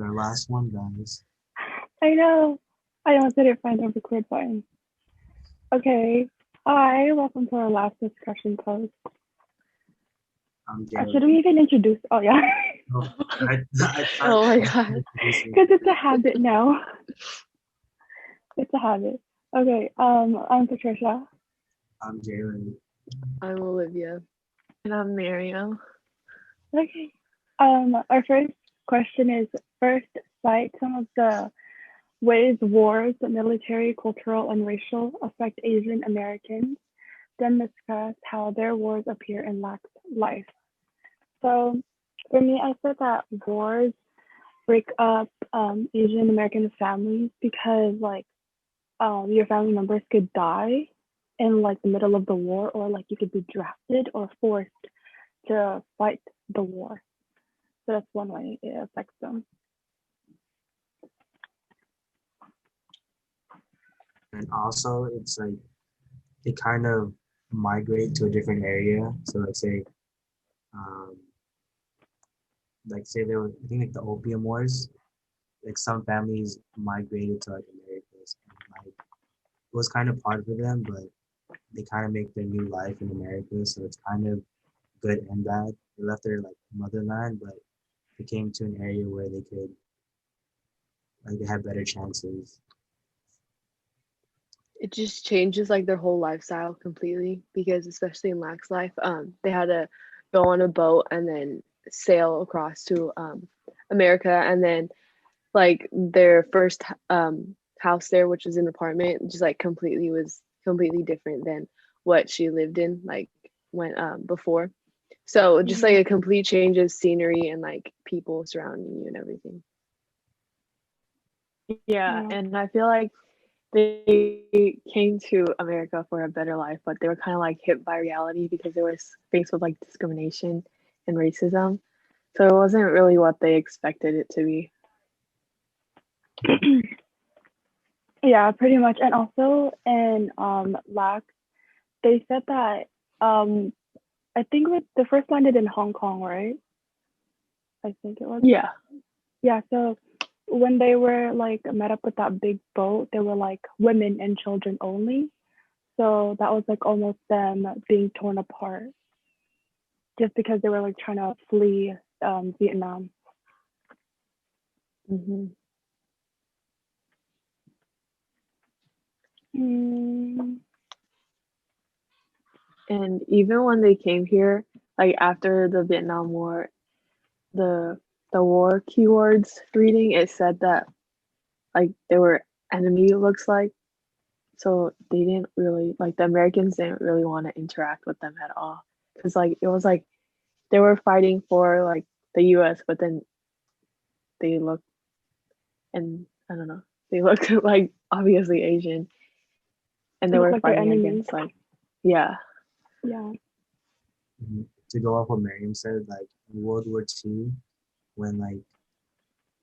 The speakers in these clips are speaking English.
Our last one, guys. I know. I almost didn't find the record button. Okay. Hi, welcome to our last discussion post. I'm Should Jalen. we even introduce? Oh, yeah. Oh, I thought Oh my I god. introduced it. Because it's a habit now. It's a habit. Okay. I'm Patricia. I'm Jalen. I'm Olivia. And I'm Miriam. Okay. Our first question is first cite some of the ways wars, military, cultural, and racial affect Asian Americans. Then discuss how their wars appear in life. So for me, I said that wars break up Asian American families because your family members could die in like the middle of the war, or like you could be drafted or forced to fight the war. So that's one way it affects them. And also, it's like they kind of migrate to a different area. So let's say, um, like say there were, I think like the Opium Wars. Like some families migrated to like Americas, and like it was kind of hard for them, but they kind of make their new life in America. So it's kind of good and bad. They left their like motherland, but they came to an area where they could like they had better chances. It just changes like their whole lifestyle completely because especially in Lack's life, they had to go on a boat and then sail across to America and then like their first house there, which was an apartment, just like completely different than what she lived in like when before. So just like Mm-hmm. a complete change of scenery and like people surrounding you and everything. Yeah, Yeah. and I feel like they came to America for a better life, but they were kind of like hit by reality because they were faced with like discrimination and racism. So it wasn't really what they expected it to be. Yeah, pretty much. And also in LAC, they said that um I think with the first landed in Hong Kong, right? I think it was. Yeah. Yeah, so when they were like met up with that big boat, they were like women and children only. So that was like almost them being torn apart just because they were like trying to flee Vietnam. Hmm. Mm, And even when they came here, like after the Vietnam War, the the war keywords reading, it said that like they were enemy looks like. So they didn't really like the Americans didn't really want to interact with them at all because like it was like they were fighting for like the U.S., but then they looked and I don't know, they looked like obviously Asian, and they they look were like their fighting enemies. against like, yeah, Yeah. Mhm. To go off what Miriam said, like in World War II, when like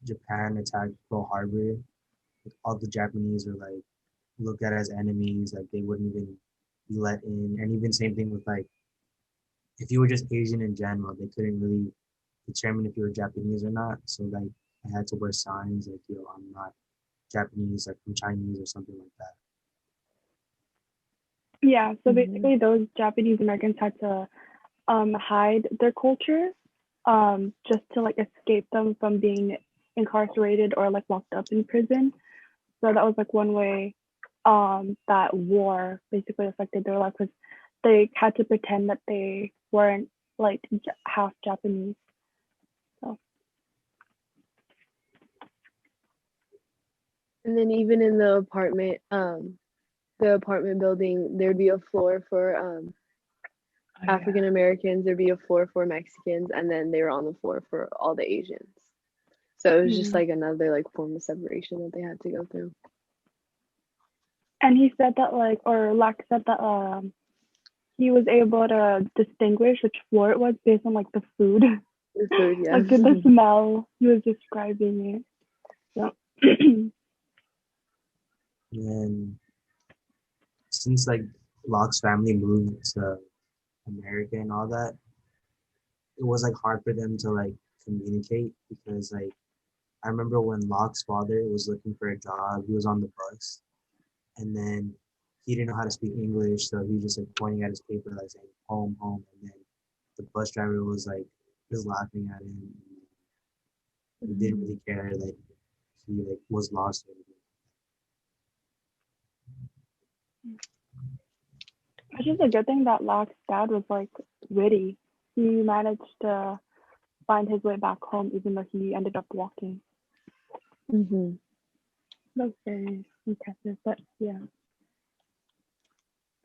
Japan attacked Pearl Harbor, like, all the Japanese were like looked at as enemies, like they wouldn't even be let in. And even same thing with like if you were just Asian in general, they couldn't really determine if you were Japanese or not. So like I had to wear signs like, yo, I'm not Japanese, like I'm Chinese or something like that. Yeah. So hmm basically, those Japanese Americans had to hide their culture just to like escape them from being incarcerated or like locked up in prison. So that was like one way that war basically affected their life because they had to pretend that they weren't like half Japanese. So and then even in the apartment building, there'd be a floor for oh yeah. African Americans, there'd be a floor for Mexicans, and then they were on the floor for all the Asians. So it was just Mm-hmm. like another like form of separation that they had to go through. And he said that like, or Lack said that he was able to distinguish which floor it was based on like the food, The food, yeah. like the smell. He was describing it. So And since like Locke's family moved to America and all that, it was like hard for them to like communicate because like I remember when Locke's father was looking for a job, he was on the bus, and then he didn't know how to speak English, so he was just like pointing at his paper, like saying home, home, and then the bus driver was like just laughing at him. He didn't really care, like he like was lost or anything. It's just a good thing that Locke's dad was like witty. He managed to find his way back home, even though he ended up walking. Mm-hmm. That's very impressive, but yeah.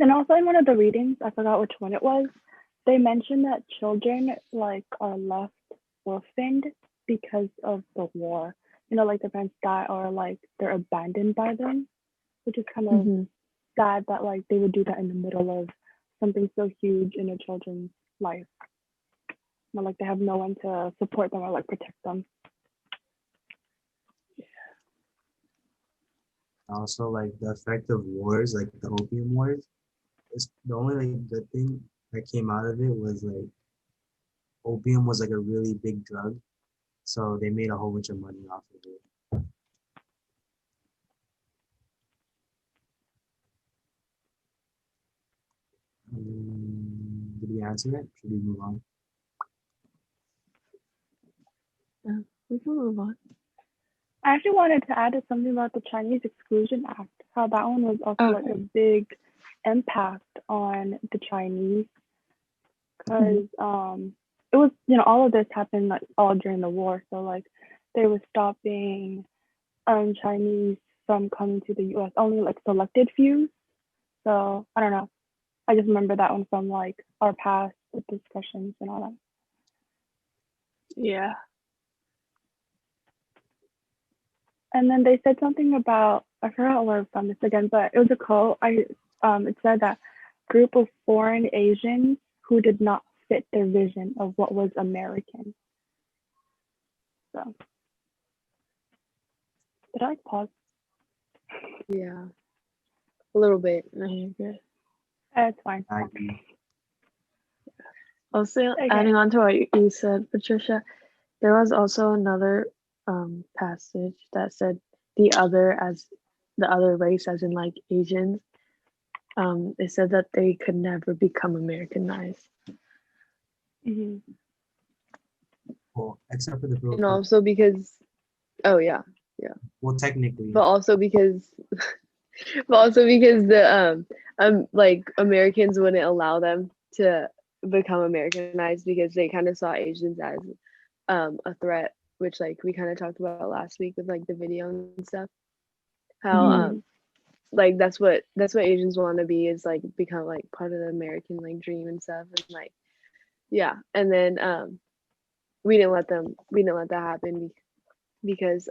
And also in one of the readings, I forgot which one it was, they mentioned that children like are left orphaned because of the war. You know, like their parents die or like they're abandoned by them, which is kind of Mm-hmm. sad that like they would do that in the middle of something so huge in a children's life. You know, like they have no one to support them or like protect them. Also, like the effect of wars, like the Opium Wars, it's the only like good thing that came out of it was like opium was like a really big drug, so they made a whole bunch of money off of it. Did we answer it? Should we move on? Yeah, we can move on. I actually wanted to add something about the Chinese Exclusion Act, how that one was also like a big impact on the Chinese because it was, you know, all of this happened like all during the war. So like they were stopping Chinese from coming to the US, only like selected few. So I don't know. I just remember that one from like our past discussions and all that. Yeah. And then they said something about, I forgot where I found this again, but it was a quote. It said that group of foreign Asians who did not fit their vision of what was American. So did I pause? Yeah. A little bit. No, you're good. It's fine. I agree. Also, Okay. adding on to what you said, Patricia, there was also another passage that said the other race, as in like Asians. It said that they could never become Americanized, hmm Well, except for the and Filipino. also because, oh yeah, Well, technically, but also because, but also because the like Americans wouldn't allow them to become Americanized because they kind of saw Asians as a threat, which like we kind of talked about last week with like the video and stuff. How hmm like that's what Asians want to be, is like become like part of the American like dream and stuff, and like yeah, and then we didn't let that happen because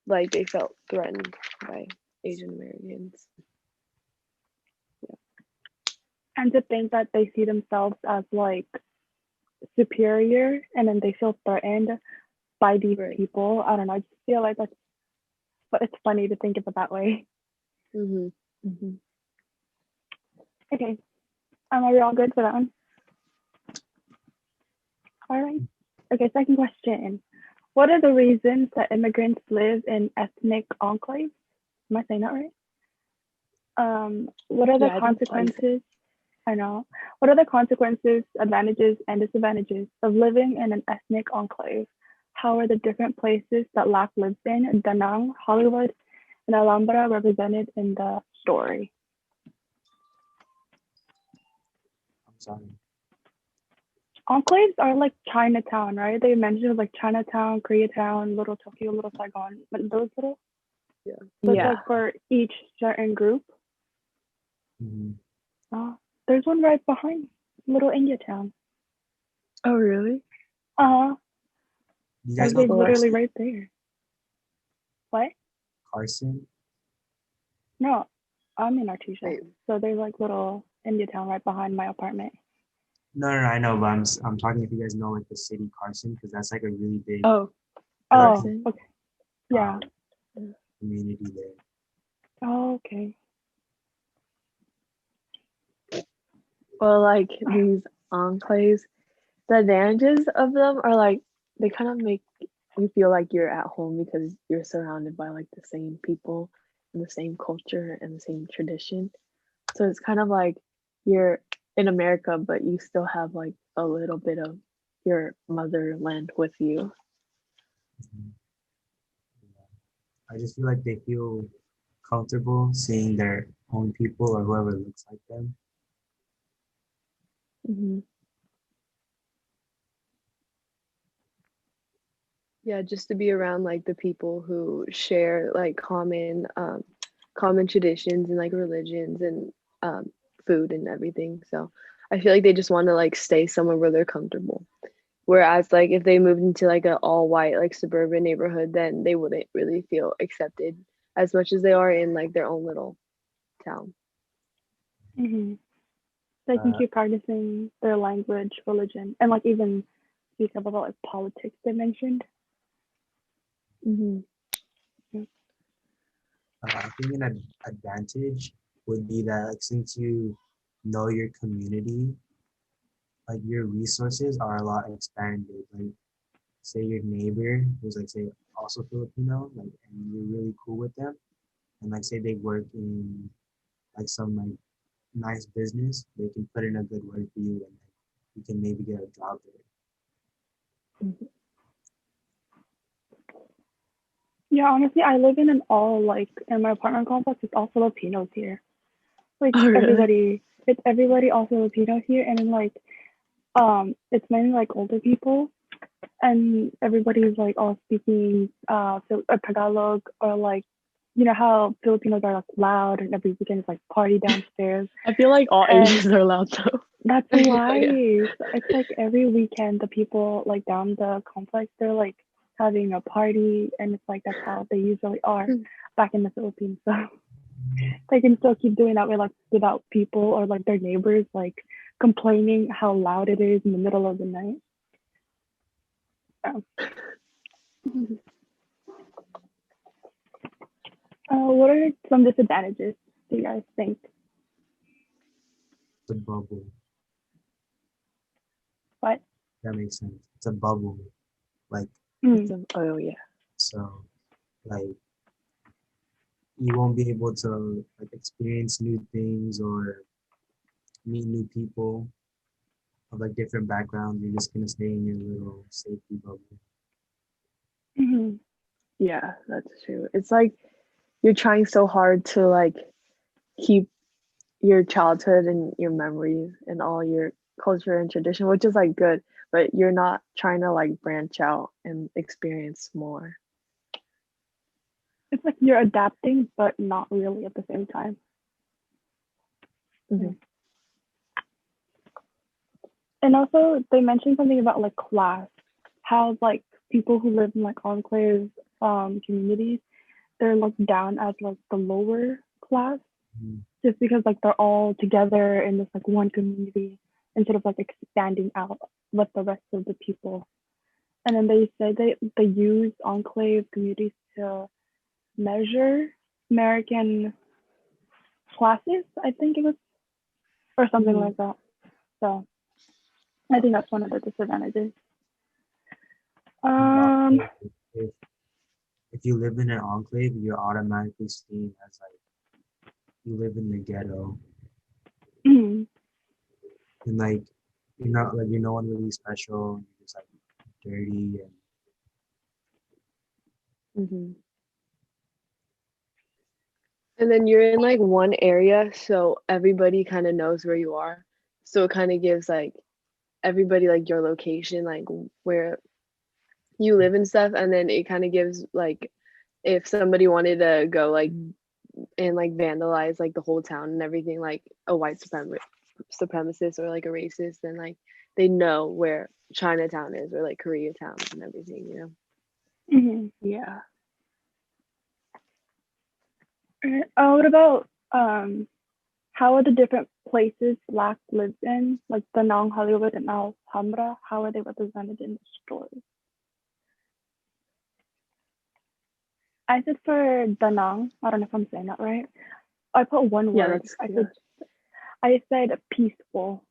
like they felt threatened by Asian Americans. And to think that they see themselves as like superior and then they feel threatened by these Right. people. I don't know. I just feel like that's, but it's funny to think of it that way. Mhm. Mhm. Okay. Are we all good for that one? All right. Okay, second question. What are the reasons that immigrants live in ethnic enclaves? Am I saying that right? What are the Yeah, I think that's how you say consequences? I know. What are the consequences, advantages, and disadvantages of living in an ethnic enclave? How are the different places that Lack lives in, Da Nang, Hollywood, and Alhambra, represented in the story? I'm sorry. Enclaves are like Chinatown, right? They mentioned like Chinatown, Koreatown, Little Tokyo, Little Saigon, but those little. Yeah. So it's Yeah. like for each certain group. Mhm. There's one right behind Little India Town. Oh really? You guys Like know they're Well, literally Carson? right there. What? Carson? No, I'm in Artesia. wait. So there's like little India Town right behind my apartment. No, no, no, I know, but I'm talking if you guys know like the city Carson, because that's like a really big Oh, Oh, Carson. okay. Yeah. um, community there. Oh, okay. Well, like these enclaves, the advantages of them are like they kind of make you feel like you're at home because you're surrounded by like the same people and the same culture and the same tradition. So it's kind of like you're in America, but you still have like a little bit of your motherland with you. Mhm. I just feel like they feel comfortable seeing their own people or whoever looks like them. Hmm. Yeah, just to be around like the people who share like common traditions and like religions and um, food and everything. So I feel like they just want to like stay somewhere where they're comfortable. Whereas like if they moved into like an all white like suburban neighborhood, then they wouldn't really feel accepted as much as they are in like their own little town. Mm-hmm. They can Uh, keep practicing their language, religion, and like even speak up about like politics they mentioned. Hmm. Yeah. I think an advantage would be that like, since you know your community, like your resources are a lot expanded. Like say your neighbor who's like say also Filipino, like and you're really cool with them, and like say they work in like some like nice business, they can put in a good word for you, and then you can maybe get a job there. Yeah, honestly, I live in an all like in my apartment complex. It's all Filipinos here. Like Oh, really? everybody all Filipinos here, and then like it's mainly like older people, and everybody's like all speaking Tagalog or like you know how Filipinos are like loud and every weekend is like party downstairs, I feel like all and ages are allowed though. that's Oh, yeah. life. It's like every weekend the people like down the complex they're like having a party, and it's like that's how they usually are back in the Philippines. So they can still keep doing that with like without people or like their neighbors like complaining how loud it is in the middle of the night. So, what are some disadvantages do you guys think? It's a bubble. What? That makes sense. It's a bubble. Like Mm, Oh, yeah. so, like you won't be able to like experience new things or meet new people of like different backgrounds. You're just gonna stay in your little safety bubble. mm-hmm. Yeah, that's true. It's like you're trying so hard to like keep your childhood and your memories and all your culture and tradition, which is like good, but you're not trying to like branch out and experience more. It's like you're adapting, but not really at the same time. Yeah. Hmm. And also, they mentioned something about like class, how like people who live in like enclave communities, they're looked down as like the lower class Mhm. just because like they're all together in this like one community instead of like expanding out with the rest of the people. And then they say they use enclave communities to measure American classes, I think it was, or something Hmm. like that. So I think that's one of the disadvantages. And Um, also, if you live in an enclave, you're automatically seen as like you live in the ghetto, and like you're not like you're no one really special. You're just like dirty and Hmm. And then you're in like one area, so everybody kind of knows where you are. So it kind of gives like everybody like your location, like where you live and stuff. And then it kind of gives like if somebody wanted to go like and like vandalize like the whole town and everything, like a supremacist or like a racist, then like they know where Chinatown is or like Koreatown and everything, you know? mm-hmm. Yeah. What about how are the different places Black lives in, like the Nong Hollywood and Alhambra, how are they represented in the story? I said for Danang, I don't know if I'm saying that right. I put one Yeah, word. that's good. I said peaceful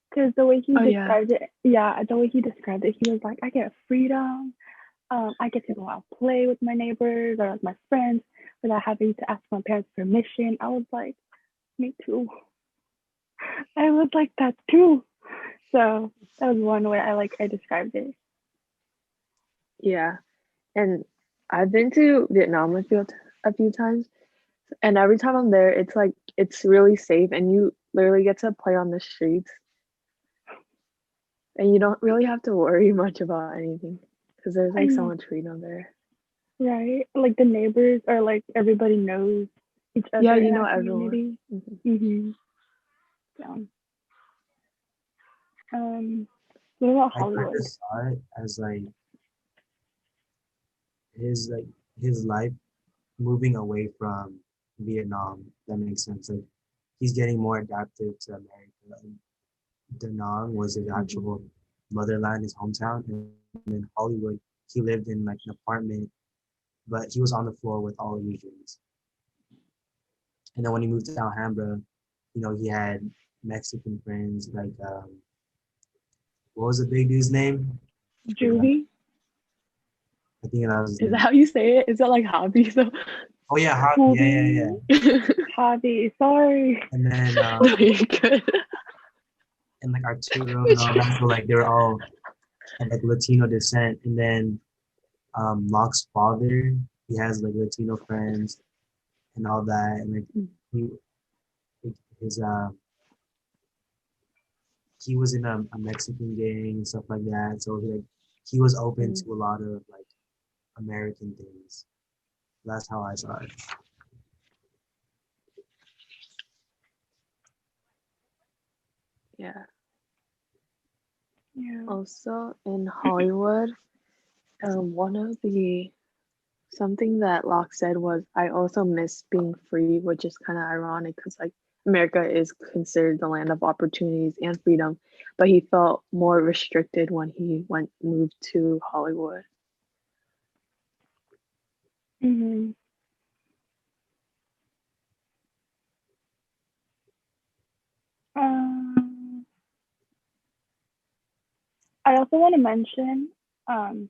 because the way he Oh, yeah. described it, yeah, the way he described it, he was like, I get freedom. I get to go out play with my neighbors or with my friends without having to ask my parents permission. I was like, me too. I would like that too. So that was one way I described it. Yeah. And I've been to Vietnam a few times, and every time I'm there, it's like it's really safe, and you literally get to play on the streets, and you don't really have to worry much about anything because there's I like so know, much freedom there. right? Like the neighbors are like everybody knows each Yeah, other you in know our everyone. community. Mhm. Yeah. What about I kind Hollywood? of saw it as like his life moving away from Vietnam. That makes sense. Like he's getting more adapted to America. And Da Nang was his Mhm. actual motherland, his hometown, and then Hollywood. He lived in like an apartment, but he was on the floor with all Asians. And then when he moved to Alhambra, he had Mexican friends like what was the big dude's name? I forgot. Judy? I think that was his Is that name. how you say it? Is that like hobby? So Oh yeah, Javi. Yeah, yeah, yeah. Hobby? Hobby, sorry. And then no, you're good. and like Arturo and all that. So like they were all of like Latino descent. And then Locke's father, he has like Latino friends and all that. And like he his he was in a Mexican gang and stuff like that. So he was open Mm, to a lot of like American things. That's how I saw it. yeah. Yeah. Also in Hollywood, one of the something that Locke said was, I also miss being free, which is kind of ironic because like America is considered the land of opportunities and freedom, but he felt more restricted when he moved to Hollywood. hmm Um, I also want to mention um,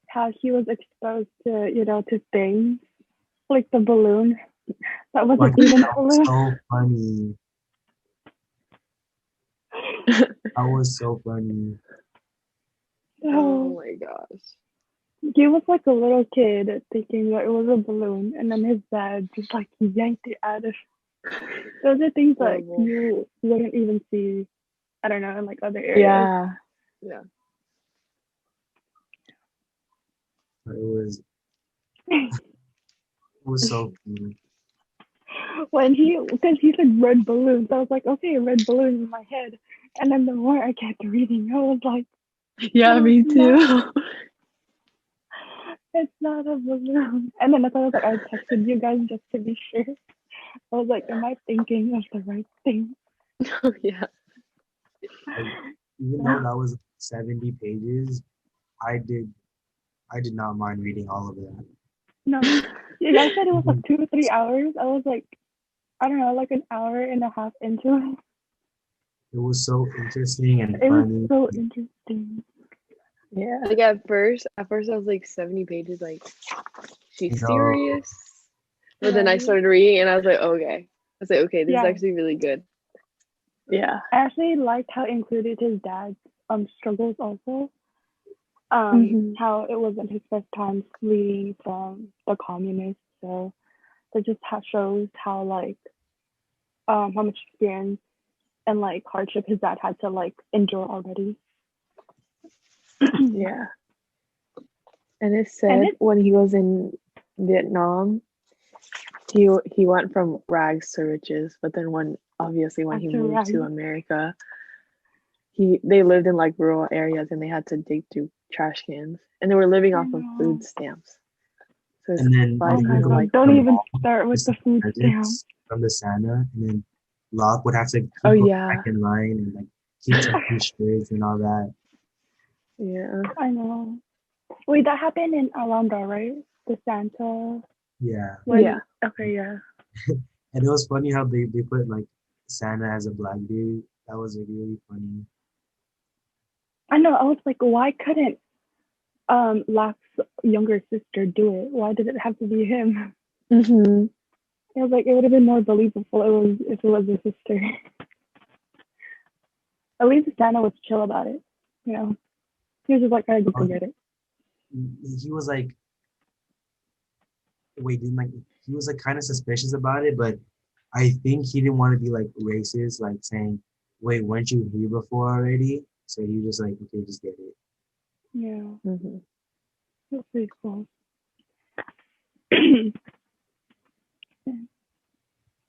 how he was exposed to things like the balloon that Like wasn't even a that was balloon. so funny. That was so funny. Oh So my gosh. he was like a little kid thinking that it was a balloon, and then his dad just like yanked it out of. Those are things that Horrible. you wouldn't even see. I don't know in like other areas. Yeah. Yeah. It was so funny. When because he said red balloons, I was like, okay, red balloon in my head. And then the more I kept reading, I was like, Yeah, no, it's me not. too. It's not a balloon. And then I thought I was like, I texted you guys just to be sure. I was like, am I thinking of the right thing? Yeah. Like even though that was 70 pages, I did I did not mind reading all of that. No, you guys said it was like Mhm. 2 to 3 hours. I was like, I don't know, like an hour and a half into it. It was so interesting and It was funny. so interesting. Yeah. Like at first I was like 70 pages, like, You she's know, serious. But then I Right? started reading and I was like, okay. I was like, okay, this is Yeah. actually really good. Yeah. I actually liked how it included his dad's struggles also. Hmm. How it wasn't his first time fleeing from the communists. So that just shows how like how much experience and like hardship his dad had to like endure already. And Yeah. And it said it when he was in Vietnam, he went from rags to riches, but then when he after moved to Raggy. America, they lived in like rural areas and they had to dig through trash cans and they were living I off of food know. stamps. So his and then Oh life they my would kind of go to god! like the Don't even mall start with just to the get food stamp. presents from the Santa, and then Locke would have to oh keep going back yeah. in line and like keep checking shirts and all that. Yeah. I know. Wait, that happened in Alhambra, right? The Santa Yeah. Yeah. when okay, yeah. And it was funny how they put like Santa as a black dude. That was like really funny. I know. I was like, why couldn't Locke's younger sister do it? Why did it have to be him? Mm-hmm. It was like it would have been more believable it was if it was his sister. At least Santa was chill about it. You know, he was just like, "I just Oh, forget it." he was like, wait, didn't like he was like kind of suspicious about it, but I think he didn't want to be like racist, like saying, "Wait, weren't you here before already?" So he was just like, "Okay, just get it." Yeah, Mm-hmm. that's pretty cool.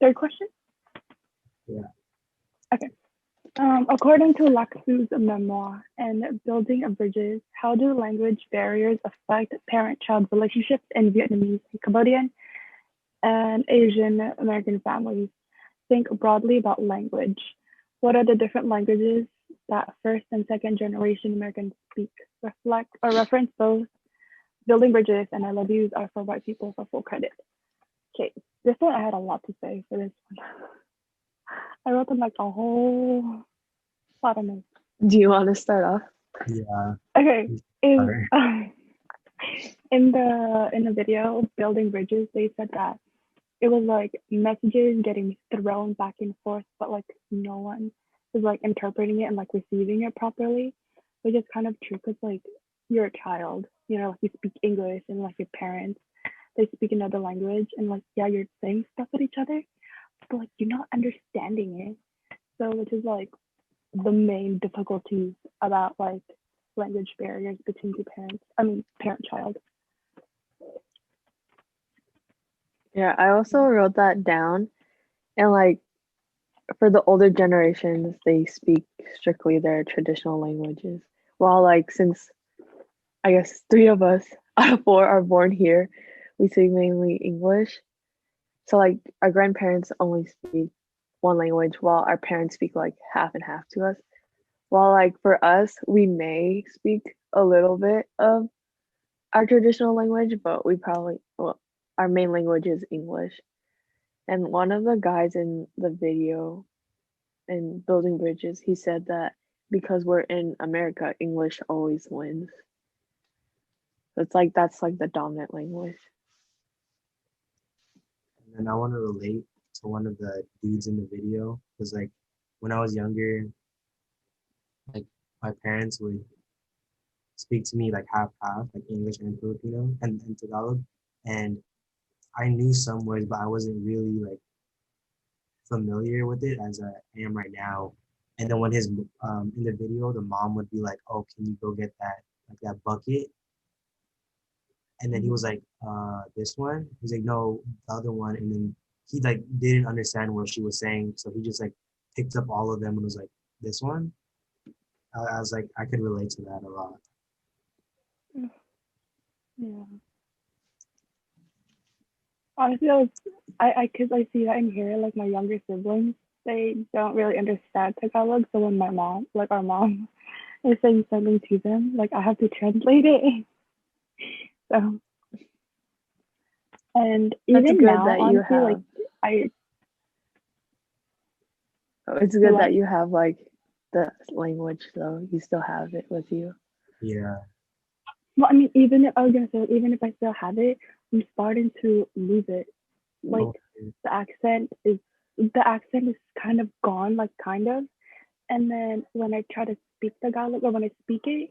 Third question. Yeah. Okay. According to Laksu's memoir and Building of Bridges, how do language barriers affect parent-child relationships in Vietnamese, Cambodian, and Asian American families? Think broadly about language. What are the different languages that first and second generation Americans speak? Reflect or reference both Building Bridges and I Love Yous are for white people for full credit. Okay, this one I had a lot to say for this one. I wrote them like a whole lot of notes. Do you want to start off? Yeah. Okay, is Sorry. in the video Building Bridges, they said that it was like messages getting thrown back and forth, but like no one is like interpreting it and like receiving it properly, which is kind of true because like you're a child, you know, like you speak English and like your parents they speak another language and like yeah you're saying stuff with each other, but like you're not understanding it. So which is like the main difficulties about like language barriers between two parents. I mean parent child. Yeah, I also wrote that down. And like for the older generations, they speak strictly their traditional languages. While like since I guess three of us out of four are born here, we speak mainly English. So like our grandparents only speak one language while our parents speak like half and half to us. While like for us, we may speak a little bit of our traditional language, but we probably well, our main language is English. And one of the guys in the video in Building Bridges, he said that because we're in America, English always wins. It's like that's like the dominant language. And then I want to relate to one of the dudes in the video because like when I was younger, like my parents would speak to me like half half, like English and Filipino and Tagalog. And I knew some words, but I wasn't really like familiar with it as I am right now. And then when his in the video, the mom would be like, "Oh, can you go get that like that bucket?" And then he was like, "This one." He's like, "No, the other one." And then he like didn't understand what she was saying, so he just like picked up all of them and was like, "This one." I was like, I could relate to that a lot. Yeah. Honestly, cause I see that in here, like my younger siblings, they don't really understand Tagalog. So when my mom, like our mom, is saying something to them, like I have to translate it. So and That's even good now, that you honestly, like have. I It's do good what? that you have like the language though. You still have it with you. Yeah. Well, I mean, even if I was gonna say, even if I still have it, I'm starting to lose it. Like Okay. the accent is kind of gone, like kind of. And then when I try to speak Tagalog or when I speak it,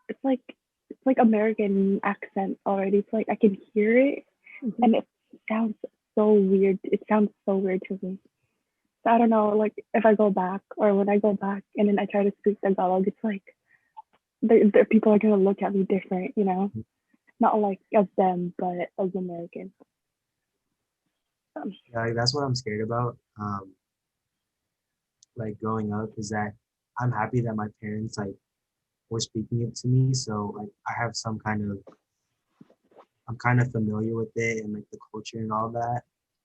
it's like American accent already. It's like I can hear it Mm-hmm. and it sounds so weird. It sounds so weird to me. So I don't know, like if I go back or when I go back and then I try to speak Tagalog, it's like the people are gonna look at me different, you know? Not like as them, but as American. Um, Yeah, like, that's what I'm scared about. Like growing up is that I'm happy that my parents like were speaking it to me, so like I have some kind of I'm kind of familiar with it and like the culture and all that.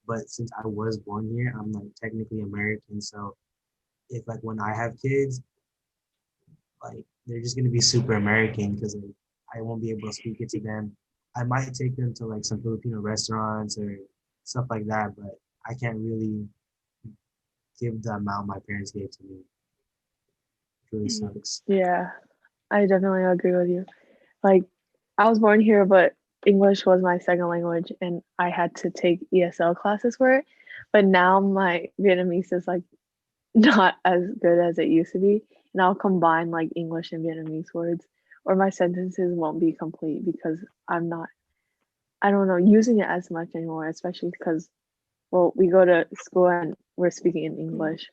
But since I was born here, I'm like technically American. So if like when I have kids, like they're just gonna be super American because like, I won't be able to speak it to them. I might take them to like some Filipino restaurants or stuff like that, but I can't really give the amount my parents gave to me. It really mm, sucks. Yeah, I definitely agree with you. Like I was born here, but English was my second language, and I had to take ESL classes for it. But now my Vietnamese is like not as good as it used to be, and I'll combine like English and Vietnamese words, or my sentences won't be complete because I'm not, I don't know, using it as much anymore, especially because, well, we go to school and we're speaking in English.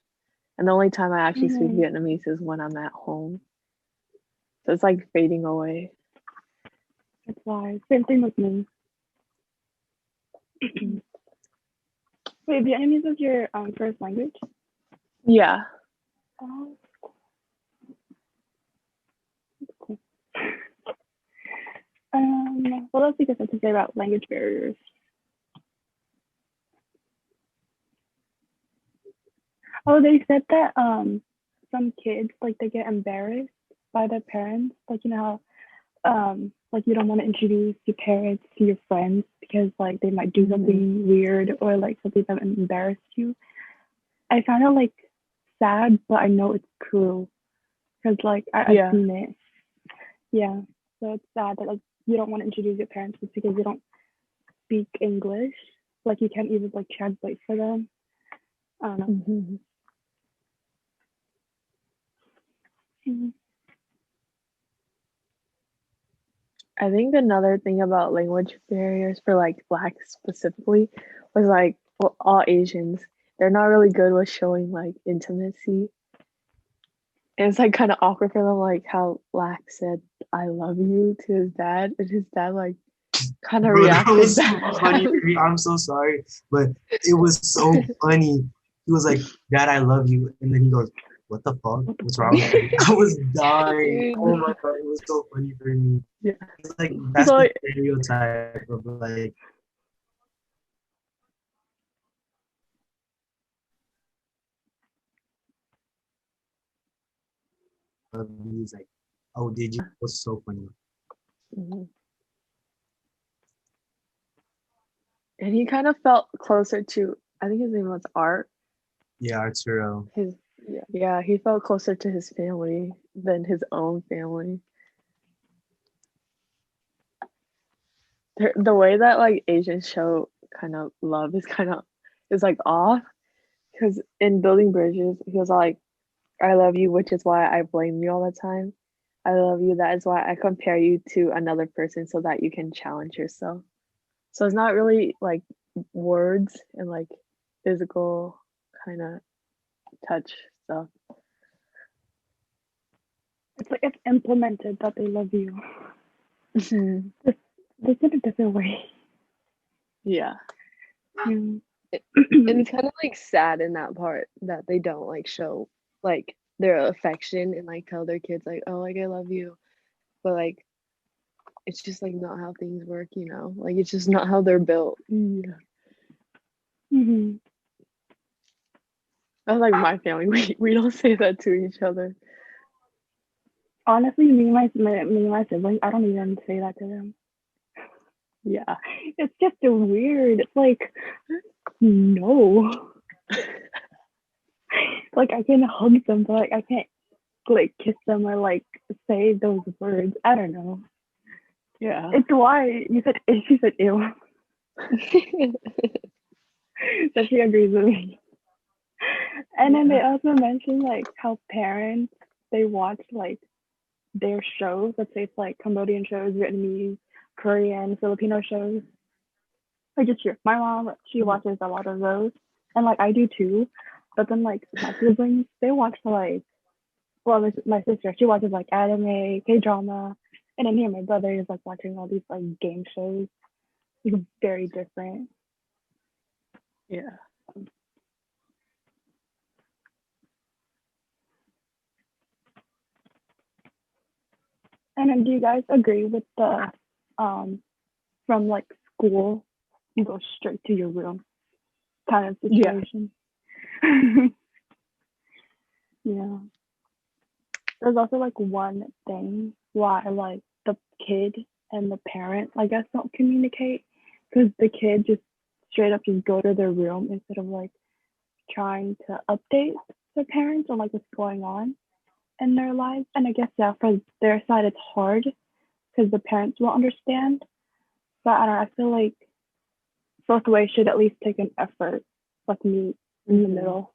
And the only time I actually speak Mhm. Vietnamese is when I'm at home. So it's like fading away. That's why. Same thing with me. Wait, Vietnamese is your first language? Yeah. Oh, cool. What else do you guys have to say about language barriers? Oh, they said that some kids like they get embarrassed by their parents. Like you know how like you don't want to introduce your parents to your friends because like they might do something weird or like something that embarrassed you. I found it like sad, but I know it's true because like I've Yeah. seen it. Yeah, so it's sad that like you don't want to introduce your parents just because you don't speak English. Like you can't even like translate for them. I don't know. Mhm. Mhm. I think another thing about language barriers for like blacks specifically was like, well, all Asians, they're not really good with showing like intimacy. And it's like kind of awkward for them, like how Black said "I love you" to his dad, and his dad like kind of Bro, that reacted was so funny bad. for me. I'm so sorry, but it was so funny. He was like, "Dad, I love you," and then he goes, "What the fuck? What the What's fuck? wrong with you?" I was dying. Oh Dude. my god, it was so funny for me. Yeah. It's like So that's the like, stereotype of like he's like, "Oh, did you?" It was so funny. mhm. And he kind of felt closer to, I think his name was Art. Yeah, Arturo. His yeah, he felt closer to his family than his own family. The way that like Asians show kind of love is like off because in building bridges he was like, "I love you, which is why I blame you all the time. I love you, that is why I compare you to another person so that you can challenge yourself." So it's not really like words and like physical kind of touch stuff. It's like it's implemented that they love you. Just, just in a different way. Yeah. Yeah. And it's kind of like sad in that part that they don't like show like their affection and like tell their kids like, oh, like I love you, but like it's just like not how things work, you know, like it's just not how they're built. Yeah. Mhm. That's like my family. We don't say that to each other. Honestly, me and my siblings, I don't even say that to them. Yeah. It's just weird. It's like no. Like I can hug them, but like I can't like kiss them or like say those words. I don't know. Yeah. It's why you said she said ew. That she agrees with me. And then they Yeah. also mentioned like how parents they watch like their shows. Let's say it's like Cambodian shows, Vietnamese, Korean, Filipino shows. Like it's true. My mom she watches a lot of those, and like I do too. But then like my siblings they watch like well my sister she watches like anime, K drama, and then here my brother is like watching all these like game shows. Like very different. Yeah. And then do you guys agree with the um from like school you go straight to your room kind of Yeah. situation? Yeah. There's also like one thing why like the kid and the parent I guess don't communicate because the kid just straight up just go to their room instead of like trying to update the parents on like what's going on in their lives. And I guess yeah, for their side it's hard because the parents won't understand. But I don't know, I feel like both ways should at least take an effort, like meet in the middle,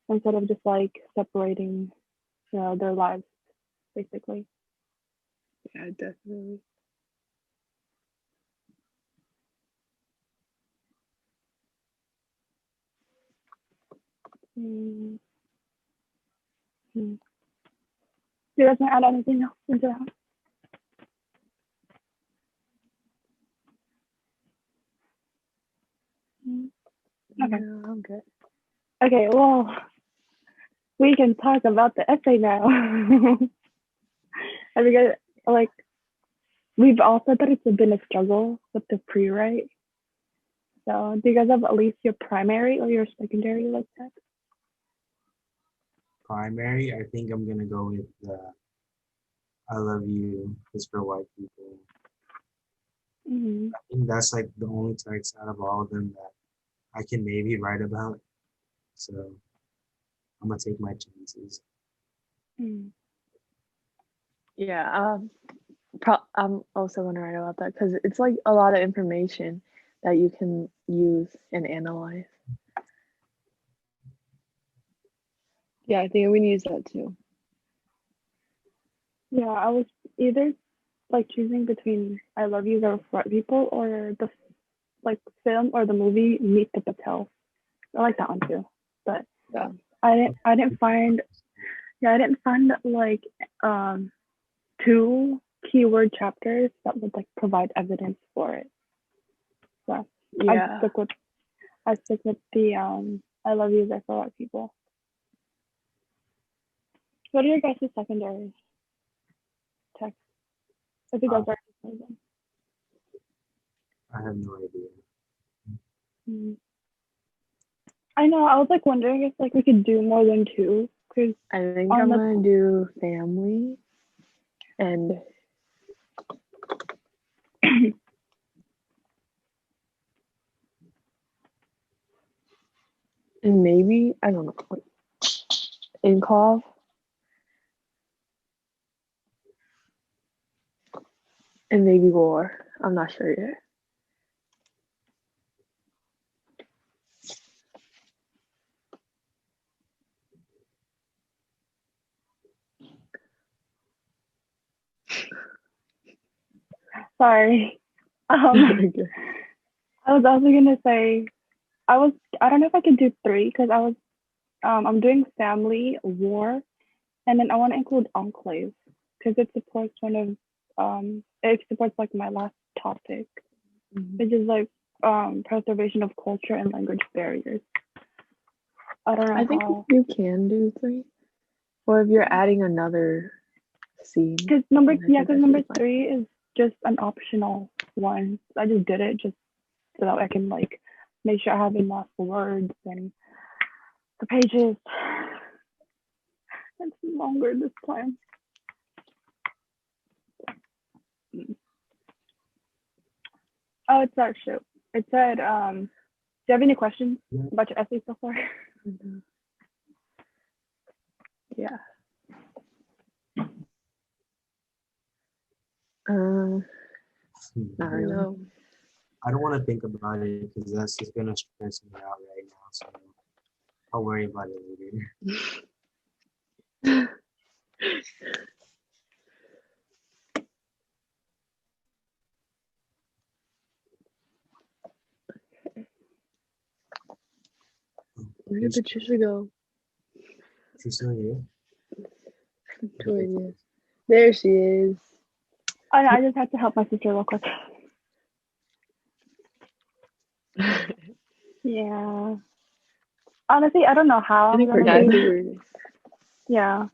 instead of just like separating, their lives, basically. Yeah, definitely. Mm-hmm. Do you guys want to add anything else into that? Okay. No, I'm good. Okay, well, we can talk about the essay now. Have you guys, like, we've all said that it's been a struggle with the pre-write. So do you guys have at least your primary or your secondary like that? Primary, I think I'm gonna go with I Love You is for white people. Mm-hmm. I think that's like the only text out of all of them that I can maybe write about. So I'm gonna take my chances. Mm-hmm. Yeah, I'm also gonna write about that because it's like a lot of information that you can use and analyze. Yeah, I think I'm gonna use that too. Yeah, I was either like choosing between I Love You or White People or the like film or the movie Meet the Patel. I like that one too, but Yeah. I didn't find like two keyword chapters that would like provide evidence for it. So Yeah. I stick with the I Love You there for white people. What are your guys' secondary texts? If you guys are them. I have no idea. I know. I was like wondering if like we could do more than two, because I think on I'm the gonna do family and and maybe I don't know, like, Enclave. And maybe war. I'm not sure yet. sorry. Okay. I was also gonna say I don't know if I could do three because I'm doing family, war, and then I want to include Enclaves because it supports it supports like my last topic, which is like preservation of culture and language barriers. I don't know I think how. you can do 3. Or if you're adding another scene. Because number three is just an optional one. I just did it just so that I can like make sure I have enough words and the pages. It's longer this time. Oh, it's that shoot. It said, do you have any questions about your essay so far? Yeah. Not really. No. I don't want to think about it because that's just gonna stress me out right now. So I'll worry about it later. Where did Patricia go? She's still here. There she is. Oh, no, I just had to help my sister real quick. Yeah. Honestly, I don't know how I'm gonna do. Yeah.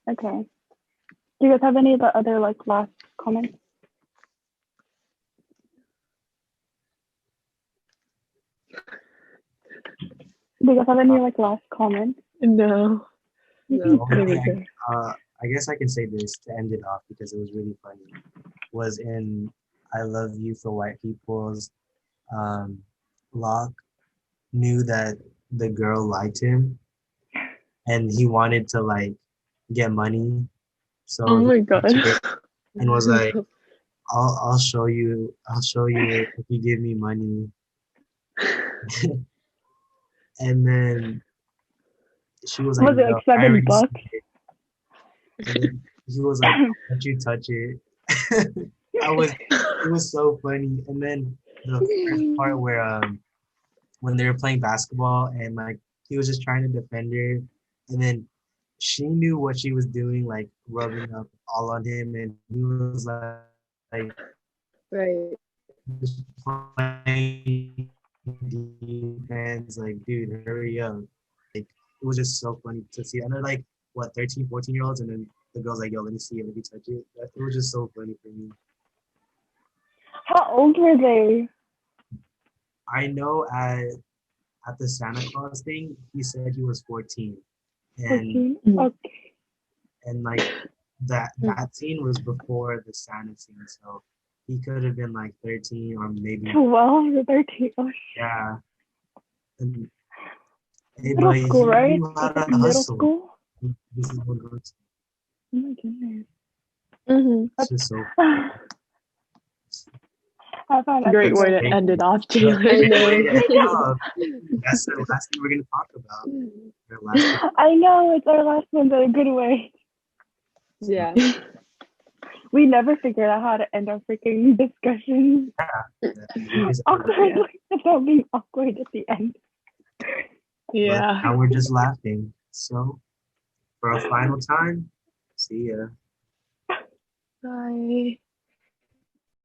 Okay. Do you guys have any other like last comments? Do you guys have any like last comments? No. I guess I can say this to end it off because it was really funny. Was in I Love You for White People's Locke knew that the girl liked him and he wanted to like get money. So oh my god. and was like, I'll show you if you give me money. And then she was like, Was it no, like I $7? already see it. And then he was like, I'll let you touch it. I was, it was so funny. And then the first part where when they were playing basketball and like he was just trying to defend her, and then she knew what she was doing, like rubbing up all on him, and he was like Right. just playing defense, like dude, hurry up. Like it was just so funny to see. And they're like what 13, 14-year-olds, and then the girl's like, yo, let me see it, let me touch it. It was just so funny for me. How old were they? I know at the Santa Claus thing, he said he was 14. And 14? Mm. Okay. and like that scene was before the Santa scene, so he could have been like 13 or maybe 12 or 13. Oh, yeah. And hey, but middle school, he right? knew how Was to it middle hustle. school? This is what it was. Oh my goodness. Mm-hmm. It's just so I found Great way episode to end it off, But Taylor. great way to end it off. That's the last thing we're gonna talk about. Our last I know, it's our last one, but a good way. Yeah. We never figured out how to end our freaking discussions awkwardly without being awkward at the end. Yeah. But now we're just laughing. So for a final time, see ya. Bye.